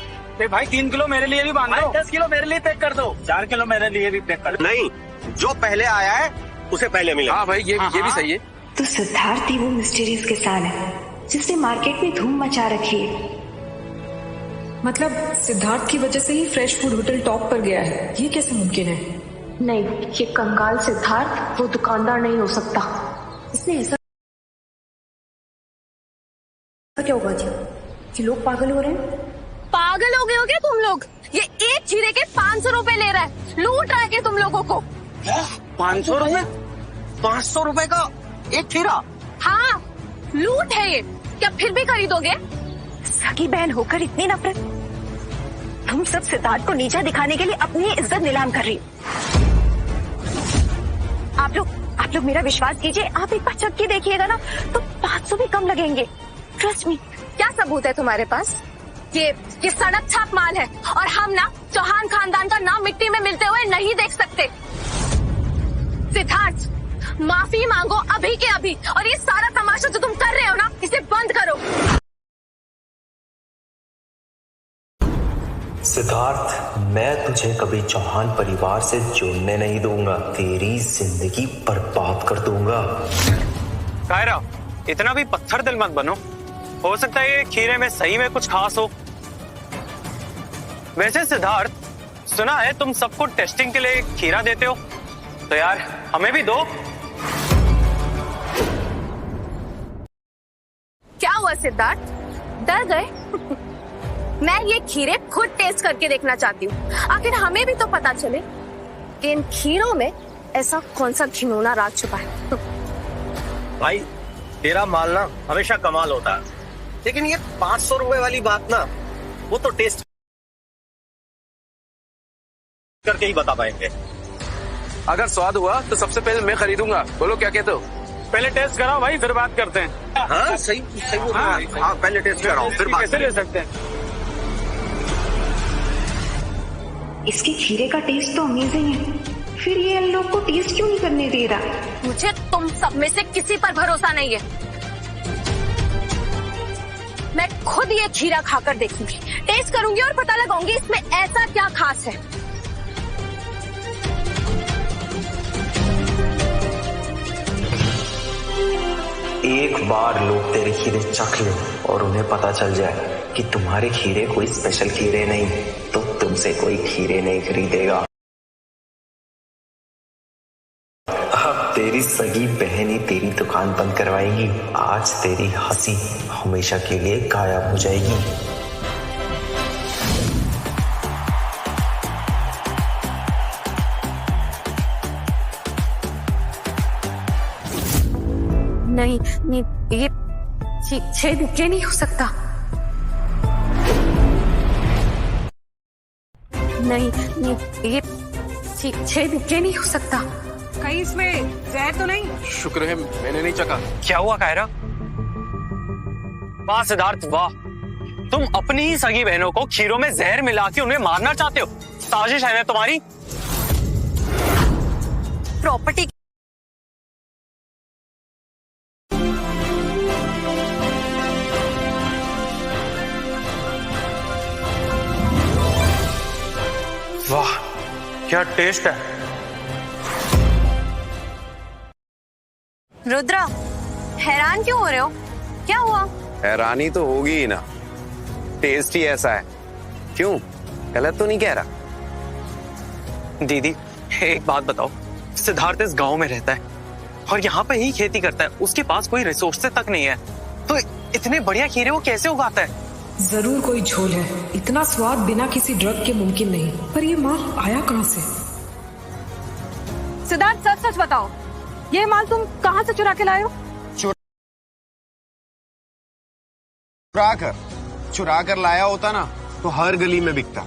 भाई 3 किलो मेरे लिए भी बांध दो। 10 किलो मेरे लिए पैक कर दो। 4 किलो मेरे लिए भी पैक कर दो। नहीं, जो पहले आया है उसे पहले मिलेगा। हाँ भाई, ये भी सही है। तो सिद्धार्थ ही वो मिस्टीरियस किसान है जिसने मार्केट में धूम मचा रखी है। मतलब सिद्धार्थ की वजह से ही फ्रेश फूड होटल टॉप पर गया है, ये कैसे मुमकिन है? नहीं, ये कंगाल सिद्धार्थ वो दुकानदार नहीं हो सकता। इसने ऐसा क्या उगा दिया कि लोग पागल हो रहे हैं? पागल हो गए हो क्या तुम लोग? ये एक खीरे के 500 रुपए ले रहा है, लूट रहा है क्या तुम लोगों को? 500 रुपए? 500 रुपए का एक खीरा? हाँ, लूट है ये। क्या फिर भी खरीदोगे? सगी बहन होकर इतनी नफरत? तुम सब सिद्धार्थ को नीचा दिखाने के लिए अपनी इज्जत नीलाम कर रही हो। आप लोग मेरा विश्वास कीजिए, आप एक बार चख के देखिएगा ना तो 500 भी कम लगेंगे, ट्रस्ट मी। क्या सबूत है तुम्हारे पास? ये सड़क छाप माल है और हम ना चौहान खानदान का नाम मिट्टी में मिलते हुए नहीं देख सकते। सिद्धार्थ, माफी मांगो अभी के अभी, और ये सारा तमाशा जो तुम कर रहे हो ना, इसे बंद करो। सिद्धार्थ, मैं तुझे कभी चौहान परिवार से जुड़ने नहीं दूंगा, तेरी जिंदगी बर्बाद कर दूंगा। कायरा, इतना भी पत्थर दिल मत बनो। हो सकता है ये खीरे में सही में कुछ खास हो। वैसे सिद्धार्थ, सुना है तुम सबको टेस्टिंग के लिए खीरा देते हो, तो यार हमें भी दो। क्या हुआ सिद्धार्थ, डर गए? मैं ये खीरे खुद टेस्ट करके देखना चाहती हूँ, आखिर हमें भी तो पता चले कि इन खीरों में ऐसा कौन सा घिनौना राज छुपा है। भाई तेरा माल ना हमेशा कमाल होता है, लेकिन ये 500 रुपए वाली बात ना, वो तो टेस्ट करके ही बता पाएंगे। अगर स्वाद हुआ तो सबसे पहले मैं खरीदूंगा। बोलो क्या कहते हो? पहले टेस्ट कराओ भाई, फिर बात करते हैं। हाँ सही बोल रहे हो। हाँ पहले टेस्ट कराओ, फिर बात ले सकते हैं। इसके खीरे का टेस्ट तो अमेजिंग है, फिर ये इन लोग को टेस्ट क्यों नहीं करने दे रहा? मुझे तुम सब में से किसी पर भरोसा नहीं है। मैं खुद ये खीरा खाकर देखूंगी, टेस्ट करूंगी और पता लगाऊंगी इसमें ऐसा क्या खास है। एक बार लोग तेरे खीरे चख ले और उन्हें पता चल जाए कि तुम्हारे खीरे कोई स्पेशल खीरे नहीं, तो तुमसे कोई खीरे नहीं खरीदेगा। अब तेरी सगी बहन ही तेरी दुकान बंद करवाएगी। आज तेरी हंसी हमेशा के लिए गायब हो जाएगी। नहीं नहीं, ये 6 नहीं हो सकता। नहीं नहीं, ये 6 नहीं हो सकता। कहीं इसमें जहर तो नहीं? शुक्र है मैंने नहीं चखा। क्या हुआ कायरा? वाह सिद्धार्थ वाह, तुम अपनी ही सगी बहनों को खीरों में जहर मिला के उन्हें मारना चाहते हो। साजिश है ना तुम्हारी? प्रॉपर्टी वाह क्या टेस्ट है। रुद्रा, हैरान क्यों हो रहे हो? क्या हुआ? हैरानी तो होगी ही ना, टेस्ट ही ऐसा है। क्यों, गलत तो नहीं कह रहा? दीदी एक बात बताओ, सिद्धार्थ इस गांव में रहता है और यहाँ पे ही खेती करता है, उसके पास कोई रिसोर्सेज तक नहीं है, तो इतने बढ़िया खीरे वो कैसे उगाता है? जरूर कोई झोल है। इतना स्वाद बिना किसी ड्रग के मुमकिन नहीं। पर ये माल आया कहाँ से? सिद्धार्थ सच सच बताओ, ये माल तुम कहाँ से चुरा के लाए हो? चुरा कर लाया होता ना तो हर गली में बिकता।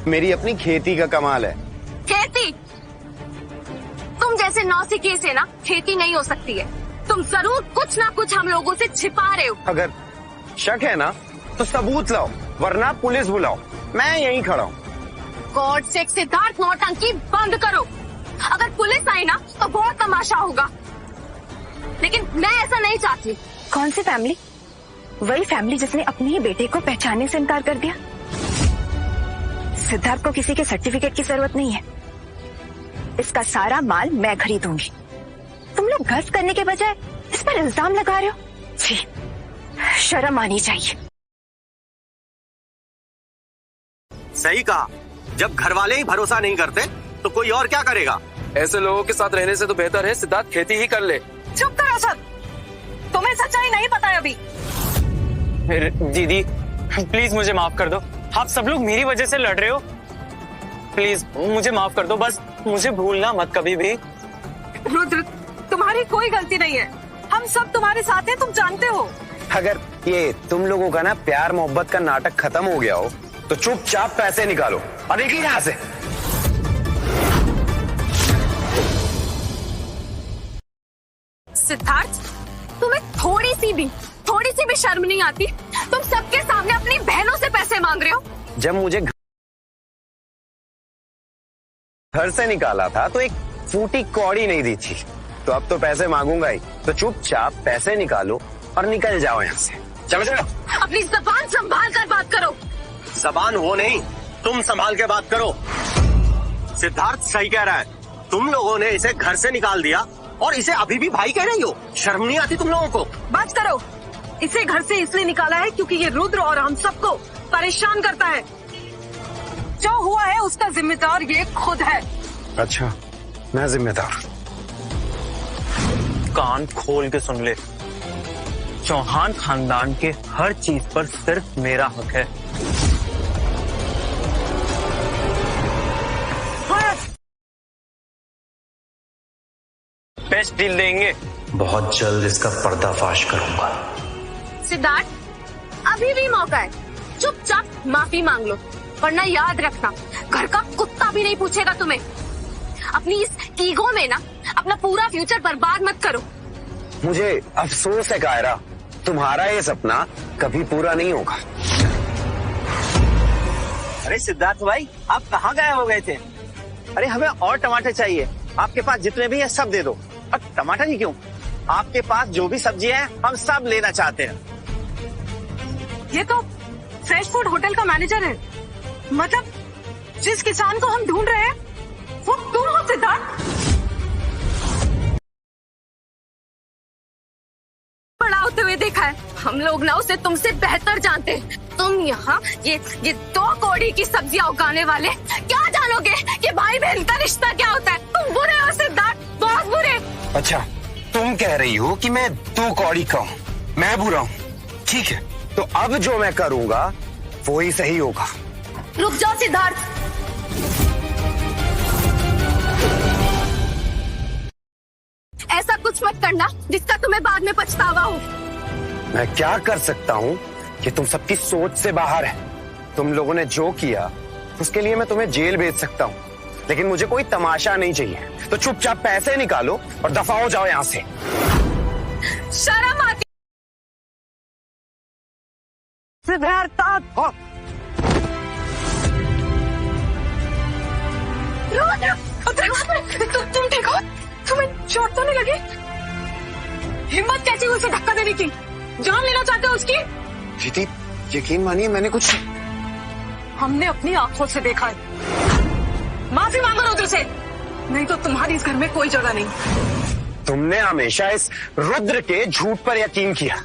मेरी अपनी खेती का कमाल है। खेती? तुम जैसे नौसिखिए से ना खेती नहीं हो सकती है। तुम जरूर कुछ ना कुछ हम लोगों से छिपा रहे हो। अगर शक है ना तो सबूत लाओ, वरना पुलिस बुलाओ, मैं यहीं खड़ा हूँ। गॉड से सिद्धार्थ, नौटंकी बंद करो। अगर पुलिस आई ना तो बहुत तमाशा होगा, लेकिन मैं ऐसा नहीं चाहती। कौन सी फैमिली? वही फैमिली जिसने अपने ही बेटे को पहचानने से इनकार कर दिया। सिद्धार्थ को किसी के सर्टिफिकेट की जरूरत नहीं है। इसका सारा माल मैं खरीदूंगी। तुम लोग गर्व करने के बजाय इस पर इल्जाम लगा रहे हो। छी, शर्म आनी चाहिए। सही कहा, जब घर वाले ही भरोसा नहीं करते तो कोई और क्या करेगा? ऐसे लोगों के साथ रहने से तो बेहतर है सिद्धार्थ खेती ही कर ले। चुप करो सब, तुम्हें सच्चाई नहीं पता है अभी। दीदी प्लीज मुझे माफ कर दो, आप सब लोग मेरी वजह से लड़ रहे हो। प्लीज मुझे माफ कर दो, बस मुझे भूलना मत कभी भी। रुद्र, तुम्हारी कोई गलती नहीं है, हम सब तुम्हारे साथ हैं, तुम जानते हो। अगर ये तुम लोगों का ना प्यार मोहब्बत का नाटक खत्म हो गया हो तो चुपचाप पैसे निकालो और निकलिए यहाँ से। सिद्धार्थ, तुम्हें थोड़ी सी भी शर्म नहीं आती? तुम सबके सामने अपनी बहनों से पैसे मांग रहे हो। जब मुझे घर से निकाला था तो एक फूटी कौड़ी नहीं दी थी, तो अब तो पैसे मांगूंगा ही। तो चुपचाप पैसे निकालो और निकल जाओ यहाँ से। चलो चलो, अपनी जबान संभाल कर बात करो। जबान वो नहीं, तुम संभाल के बात करो। सिद्धार्थ सही कह रहा है, तुम लोगों ने इसे घर से निकाल दिया और इसे अभी भी भाई कह रही हो। शर्म नहीं आती तुम लोगों को? बात करो। इसे घर से इसलिए निकाला है क्योंकि ये रुद्र और हम सबको परेशान करता है। जो हुआ है उसका जिम्मेदार ये खुद है। अच्छा, मैं जिम्मेदार? कान खोल के सुन ले, चौहान खानदान के हर चीज पर सिर्फ मेरा हक है। बेस्ट डील देंगे। बहुत जल्द इसका पर्दाफाश करूंगा। सिद्धार्थ, अभी भी मौका है, चुपचाप माफी मांग लो, वरना याद रखना घर का कुत्ता भी नहीं पूछेगा तुम्हें। अपनी इस ईगो में ना अपना पूरा फ्यूचर बर्बाद मत करो। मुझे अफसोस है कायरा, तुम्हारा ये सपना कभी पूरा नहीं होगा। अरे सिद्धार्थ भाई, आप कहाँ गायब हो गए थे? अरे हमें और टमाटर चाहिए, आपके पास जितने भी है सब दे दो। और टमाटर ही क्यों, आपके पास जो भी सब्जी है हम सब लेना चाहते हैं। ये तो फ्रेश फूड होटल का मैनेजर है, मतलब जिस किसान को हम ढूंढ रहे हैं वो तुम हो सिद्धार्थ। बड़ा हम लोग ना उसे तुमसे बेहतर जानते हैं। तुम यहाँ ये 2 कौड़ी की सब्जियां उगाने वाले क्या जानोगे कि भाई बहन का रिश्ता क्या होता है? तुम बुरे हो सिद्धार्थ, बहुत बुरे। अच्छा, तुम कह रही हो कि मैं 2 कौड़ी का हूँ, मैं बुरा हूँ, ठीक है। तो अब जो मैं करूँगा वो ही सही होगा। रुक जाओ सिद्धार्थ, ऐसा कुछ मत करना जिसका तुम्हें बाद में पछतावा हो। मैं क्या कर सकता हूँ कि तुम सबकी सोच से बाहर है। तुम लोगों ने जो किया उसके लिए मैं तुम्हें जेल भेज सकता हूँ, लेकिन मुझे कोई तमाशा नहीं चाहिए। तो चुपचाप पैसे निकालो और दफा हो जाओ यहाँ से। शर्म आती सिद्धार्थ। तुम ठीक हो? तुम्हें चोट तो नहीं लगी? हिम्मत कैसी हुई उसे धक्का देने की? जान लेना चाहते हो उसकी? दीदी यकीन मानिए मैंने कुछ, हमने अपनी आंखों से देखा है। माफी मांगो रुद्र से, नहीं तो तुम्हारी इस घर में कोई जगह नहीं। तुमने हमेशा इस रुद्र के झूठ पर यकीन किया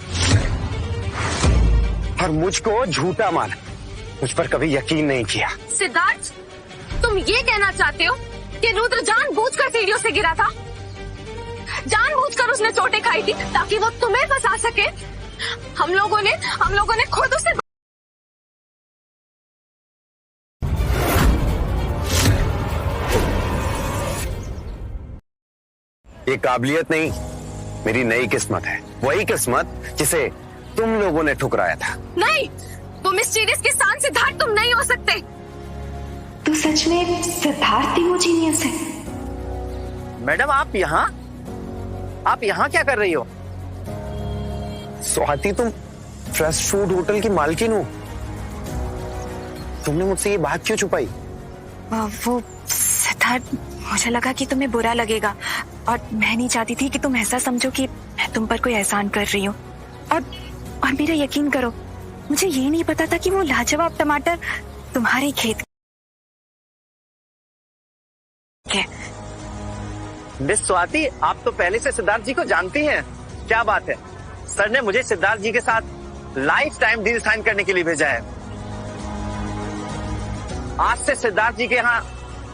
और मुझको झूठा माना, मुझ पर कभी यकीन नहीं किया। सिद्धार्थ, तुम ये कहना चाहते हो कि रुद्र जानबूझकर सीढ़ियों से गिरा था? जानबूझकर उसने चोटें खाई थी ताकि वो तुम्हें फंसा सके? हम लोगों ने खुद उसे ये काबिलियत नहीं, मेरी नई किस्मत है, वही किस्मत जिसे तुम लोगों ने ठुकराया था। नहीं, वो मिस्टीरियस किसान सिद्धार्थ तुम नहीं हो सकते। तू सच में सिद्धार्थ इमोजीनियस है? मैडम आप यहाँ क्या कर रही हो? स्वाति, तुम फ्रेश फूड होटल की मालकिन हो, तुमने मुझसे ये बात क्यों छुपाई? वो सिद्धार्थ, मुझे लगा कि तुम्हें बुरा लगेगा और मैं नहीं चाहती थी कि तुम ऐसा समझो कि मैं तुम पर कोई एहसान कर रही हूँ। और मेरा यकीन करो, मुझे ये नहीं पता था कि वो लाजवाब टमाटर तुम्हारे खेत के। मिस स्वाति, आप तो पहले से सिद्धार्थ जी को जानती हैं। क्या बात है, सर ने मुझे सिद्धार्थ जी के साथ लाइफ टाइम डील साइन करने के लिए भेजा है। आज से सिद्धार्थ जी के यहाँ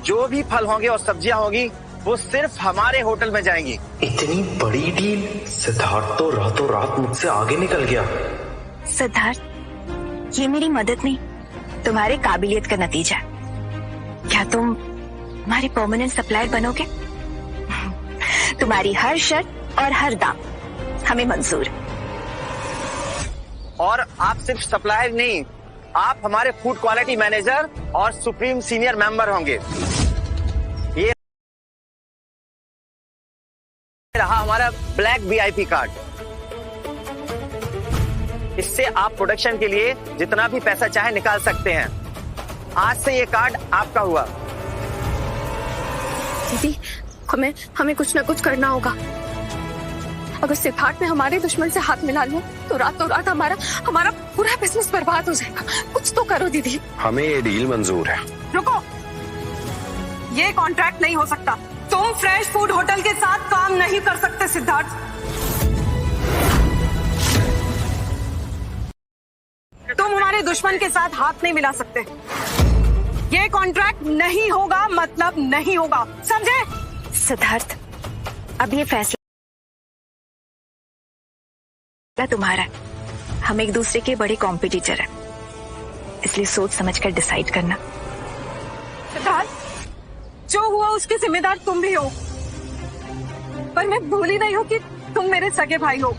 जो भी फल होंगे और सब्जियां होगी वो सिर्फ हमारे होटल में जाएंगी। इतनी बड़ी डील? सिद्धार्थ तो रातों रात मुझसे आगे निकल गया। सिद्धार्थ, ये मेरी मदद नहीं, तुम्हारे काबिलियत का नतीजा है। क्या तुम हमारे परमानेंट सप्लायर बनोगे? तुम्हारी हर शर्त और हर दाम हमें मंजूर है। और आप सिर्फ सप्लायर नहीं, आप हमारे फूड क्वालिटी मैनेजर और सुप्रीम सीनियर मेंबर होंगे। ये रहा हमारा ब्लैक वीआईपी कार्ड। इससे आप प्रोडक्शन के लिए जितना भी पैसा चाहे निकाल सकते हैं। आज से ये कार्ड आपका हुआ। दीदी, हमें कुछ ना कुछ करना होगा। अगर सिद्धार्थ ने हमारे दुश्मन से हाथ मिला लिया तो रातों रात हमारा पूरा बिजनेस बर्बाद हो जाएगा। कुछ तो करो दीदी। हमें ये डील मंजूर है। रुको, ये कॉन्ट्रैक्ट नहीं हो सकता। तुम फ्रेश फूड होटल के साथ काम नहीं कर सकते सिद्धार्थ। तुम हमारे दुश्मन के साथ हाथ नहीं मिला सकते। ये कॉन्ट्रैक्ट नहीं होगा, मतलब नहीं होगा, समझे? सिद्धार्थ, अब ये फैसला तुम्हारा है। हम एक दूसरे के बड़े कॉम्पिटिटर हैं, इसलिए सोच समझकर डिसाइड करना। सिद्धार्थ, जो हुआ उसके जिम्मेदार तुम भी हो, पर मैं भूली नहीं हूँ कि तुम मेरे सगे भाई हो।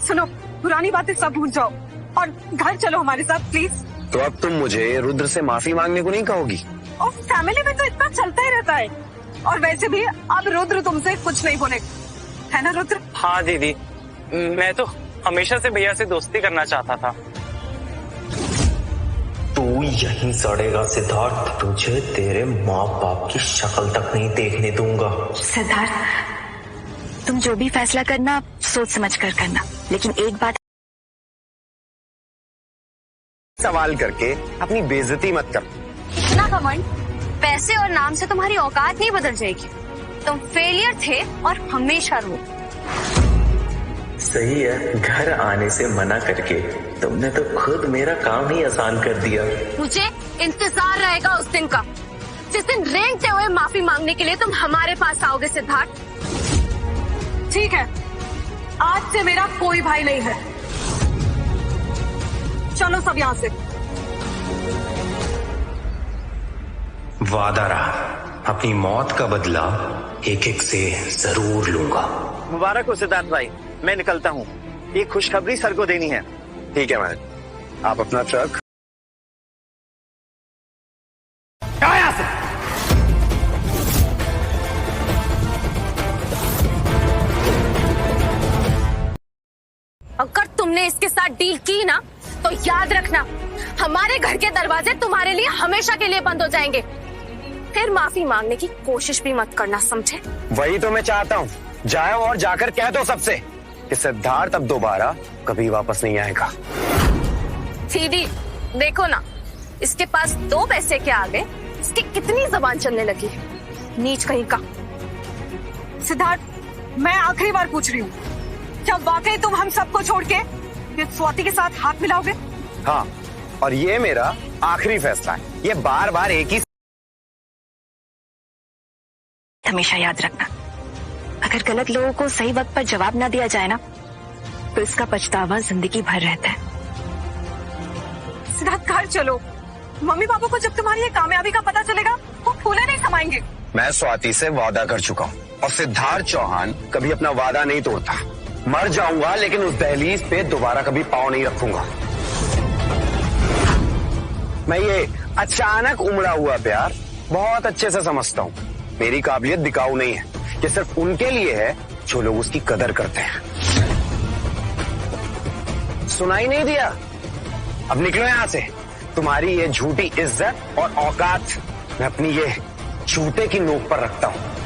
सुनो, पुरानी बातें सब भूल जाओ और घर चलो हमारे साथ प्लीज। तो अब तुम मुझे रुद्र से माफी मांगने को नहीं कहोगी? और फैमिली में तो इतना चलता ही रहता है। और वैसे भी अब रुद्र तुमसे कुछ नहीं बोलेगा, है ना रुद्र? हाँ दीदी, मैं तो हमेशा से भैया से दोस्ती करना चाहता था। तू यहीं सड़ेगा सिद्धार्थ, तुझे तेरे माँ बाप की शक्ल तक नहीं देखने दूंगा। सिद्धार्थ, तुम जो भी फैसला करना सोच समझ कर करना, लेकिन एक बात, सवाल करके अपनी बेइज्जती मत कर। इतना घमंड, पैसे और नाम से तुम्हारी औकात नहीं बदल जाएगी। तुम फेलियर थे और हमेशा रहो। सही है, घर आने से मना करके तुमने तो खुद मेरा काम ही आसान कर दिया। मुझे इंतजार रहेगा उस दिन का जिस दिन रेंगते हुए माफी मांगने के लिए तुम हमारे पास आओगे सिद्धार्थ। ठीक है, आज से मेरा कोई भाई नहीं है। चलो सब यहाँ से। वादा रहा, अपनी मौत का बदला एक एक से जरूर लूंगा। मुबारक हो सिद्धार्थ भाई, मैं निकलता हूँ। ये खुशखबरी सर को देनी है। ठीक है मैम, आप अपना ट्रक यहाँ से। अगर तुमने इसके साथ डील की ना तो याद रखना हमारे घर के दरवाजे तुम्हारे लिए हमेशा के लिए बंद हो जाएंगे। फिर माफी मांगने की कोशिश भी मत करना, समझे? वही तो मैं चाहता हूँ। जाओ और जाकर कह दो सबसे कि सिद्धार्थ अब दोबारा कभी वापस नहीं आएगा। सीधी देखो ना, इसके पास 2 पैसे के आगे इसकी कितनी जबान चलने लगी। नीच कहीं का। सिद्धार्थ, मैं आखिरी बार पूछ रही हूँ, क्या वाकई तुम हम सबको छोड़ के ये स्वाति के साथ हाथ मिलाओगे? हाँ, और ये मेरा आखिरी फैसला है। ये बार बार एक ही। हमेशा याद रखना, अगर गलत लोगों को सही वक्त पर जवाब ना दिया जाए ना तो इसका पछतावा जिंदगी भर रहता है। सिद्धार्थ, घर चलो। मम्मी पापा को जब तुम्हारी ये कामयाबी का पता चलेगा वो फूले नहीं समाएंगे। मैं स्वाति से वादा कर चुका हूँ और सिद्धार्थ चौहान कभी अपना वादा नहीं तोड़ता। मर जाऊंगा लेकिन उस दहलीज पे दोबारा कभी पांव नहीं रखूंगा। मैं ये अचानक उमड़ा हुआ प्यार बहुत अच्छे से समझता हूँ। मेरी काबिलियत दिखाऊ नहीं है, ये सिर्फ उनके लिए है जो लोग उसकी कदर करते हैं। सुनाई नहीं दिया? अब निकलो यहाँ से। तुम्हारी ये झूठी इज्जत और औकात मैं अपनी ये जूते की नोक पर रखता हूँ।